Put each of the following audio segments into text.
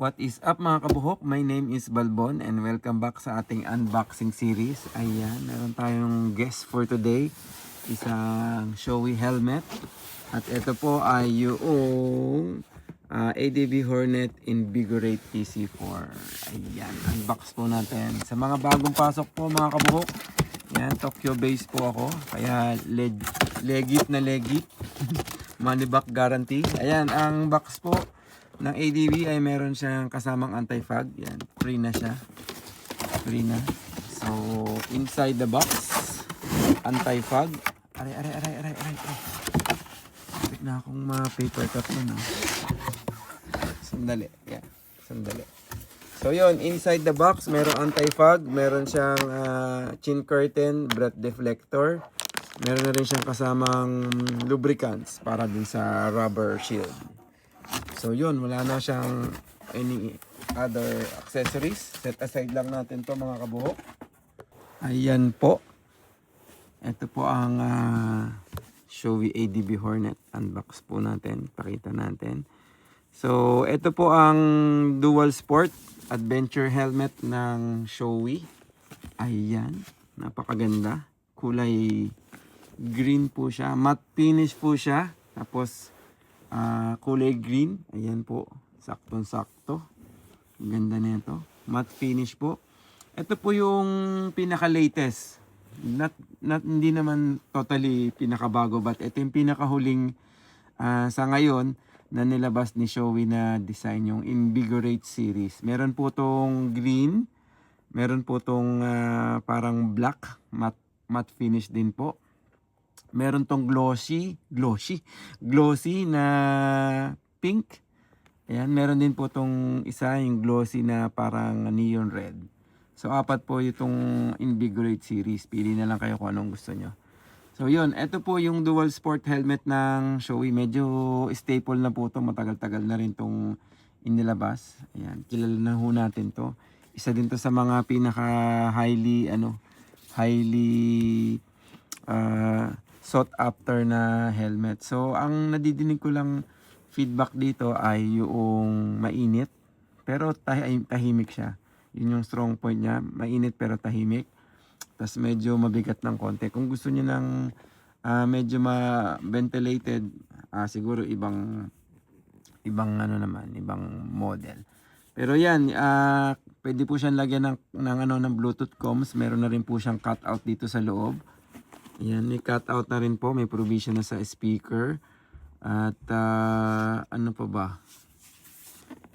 What is up mga kabuhok? My name is Balbon and welcome back sa ating unboxing series. Ayan, meron tayong guest for today. Isang Shoei helmet. At ito po ay yung ADB Hornet Invigorate PC4. Ayan, unbox po natin. Sa mga bagong pasok po mga kabuhok, yan, Tokyo base po ako. Kaya legit na legit. Money back guarantee. Ayan, ang box po ng ADB ay meron siyang kasamang anti-fog. Yan, free na siya. Free na. So, inside the box, anti-fog. Aray. Kapit na akong paper cut na, no? Sandali. Yan, sandali. So, yun, inside the box, meron anti-fog. Meron siyang chin curtain, breath deflector. Meron na rin siyang kasamang lubricants para din sa rubber shield. So yun, wala na siyang any other accessories. Set aside lang natin to mga kabuhok. Ayan po. Ito po ang Shoei ADB Hornet. Unbox po natin. Pakita natin. So ito po ang dual sport adventure helmet ng Shoei. Ayan. Napakaganda. Kulay green po siya. Matte finish po siya. Tapos kulay green. Ayan po. Saktong-sakto. Ganda nito. Matte finish po. Ito po yung pinaka-latest. Hindi naman totally pinakabago, but ito yung pinakahuling sa ngayon na nilabas ni Shoei na design, yung Invigorate series. Meron po tong green. Meron po tong parang black. Matte finish din po. Meron tong glossy na pink. Ayan, meron din po tong isa, yung glossy na parang neon red. So, apat po itong Invigorate series. Pili na lang kayo kung anong gusto nyo. So, yun. Ito po yung dual sport helmet ng Shoei. Medyo staple na po ito. Matagal-tagal na rin itong inilabas. Ayan, kilala na ho natin to. Isa din to sa mga pinaka-highly sought after na helmet. So, ang nadidinig ko lang feedback dito ay yung mainit. Pero tahimik siya. Yun yung strong point niya. Mainit pero tahimik. Tapos medyo mabigat ng konti. Kung gusto niyo ng medyo ma-ventilated, siguro ibang model. Pero yan, pwede po siyang lagyan ng Bluetooth comms. Meron na rin po siyang cutout dito sa loob. Yan, may cutout na rin po. May provision na sa speaker. At ano pa ba?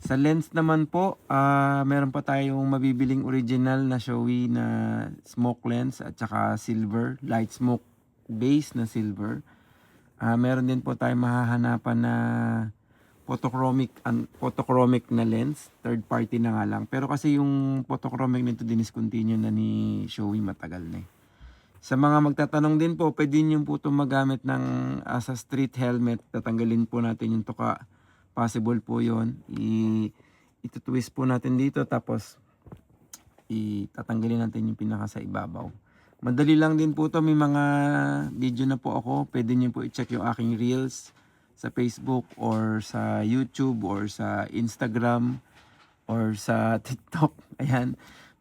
Sa lens naman po, meron pa tayong mabibiling original na Shoei na smoke lens at saka silver, light smoke base na silver. Meron din po tayong mahahanapan na photochromic na lens, third party na nga lang. Pero kasi yung photochromic nito diniscontinue na ni Shoei, matagal na eh. Sa mga magtatanong din po, pwede nyo po itong magamit sa street helmet. Tatanggalin po natin yung tuka. Possible po yun. Itutwist po natin dito, tapos itatanggalin natin yung pinaka sa ibabaw. Madali lang din po ito. May mga video na po ako. Pwede nyo po i-check yung aking reels sa Facebook or sa YouTube or sa Instagram or sa TikTok. Ayan.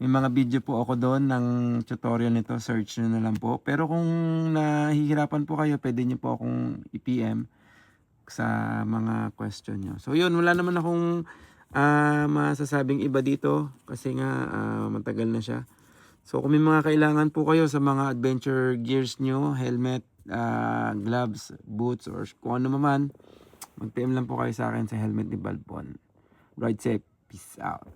May mga video po ako doon ng tutorial nito. Search nyo na lang po. Pero kung nahihirapan po kayo, pwede nyo po akong i-PM sa mga question nyo. So yun, wala naman akong masasabing iba dito kasi nga matagal na siya. So kung may mga kailangan po kayo sa mga adventure gears nyo, helmet, gloves, boots, or kung ano man, mag-PM lang po kayo sa akin sa Helmet ni Balbon. Ride safe. Peace out.